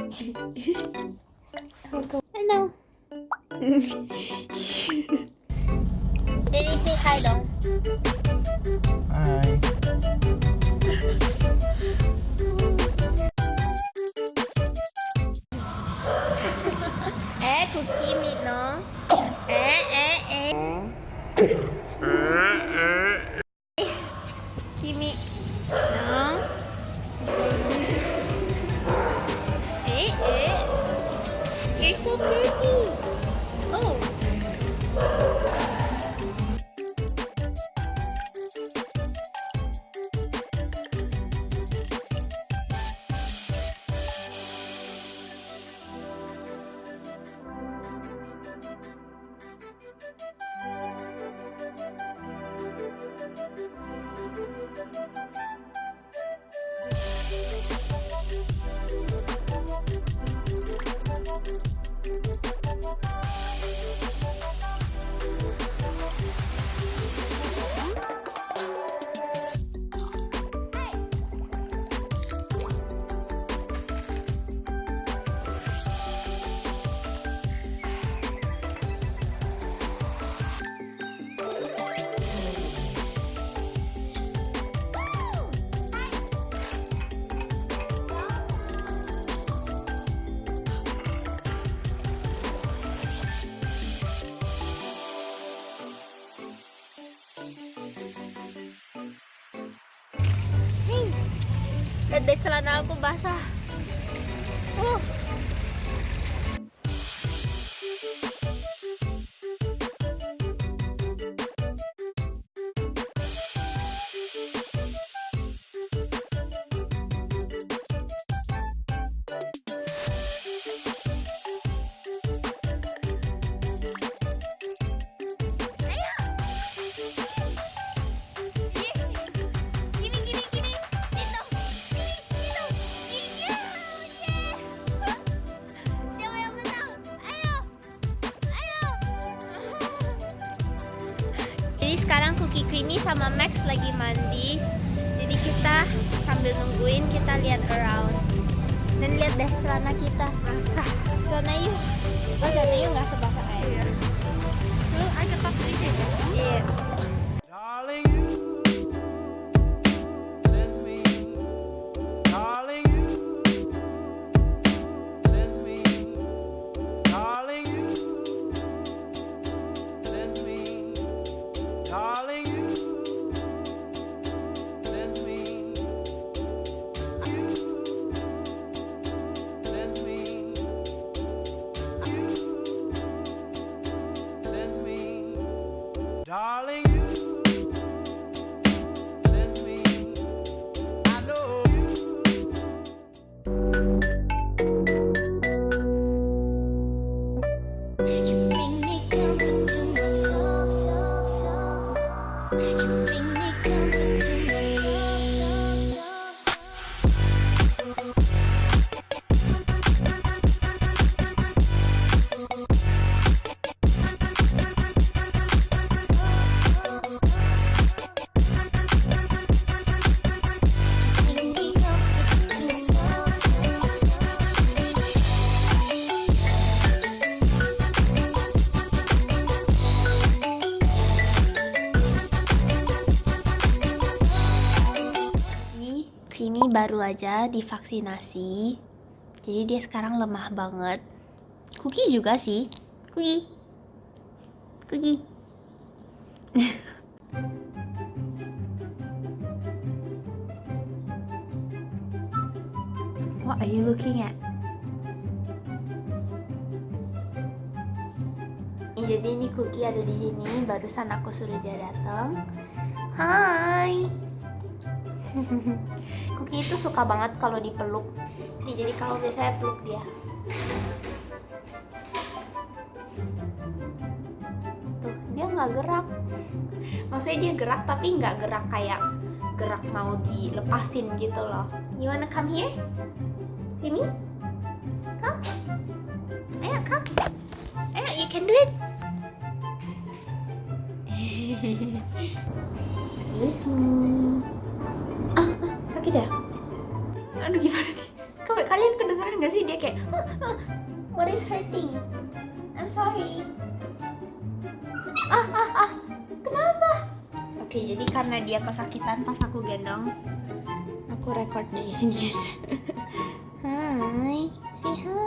Hello. Daddy, say hi dong. Hai. Cookie meat no. Kimi no. You're so pretty. Oh. Lihat deh celana aku basah. Jadi sekarang Cookie Creamy sama Max lagi mandi. Jadi kita sambil nungguin kita lihat around. Dan lihat deh celana kita basah. Celana yuk. Oh celana yuk nggak sebasah air. Lu agak pas sedikit. Iya. Darling, you send me. Darling, you send me. Darling, you send me. Darling, you send me. You send me. You send me. Darling, you send me. I know you. You bring me comfort to my soul. You bring me comfort to my soul. Bring me comfort to my soul. Ini Creamy baru aja divaksinasi. Jadi dia sekarang lemah banget. Cookie juga sih. Cookie. Cookie. What are you looking at? Jadi ini Cookie ada di sini. Barusan aku suruh dia datang. Hai. Cookie itu suka banget kalau dipeluk. Nih, jadi kalau biasanya peluk dia. Tuh, dia nggak gerak. Maksudnya dia gerak tapi nggak gerak kayak gerak mau dilepasin gitu loh. You wanna come here? Mimi? Come. Ayo, come. Ayo, you can do it. Excuse me. Sakit ya? Aduh, gimana nih? Kalian kedengaran Kelihatan gak sih dia kayak what is hurting? I'm sorry. Kenapa? Oke, jadi karena dia kesakitan pas aku gendong, aku record dari sini aja. Hai, say hi.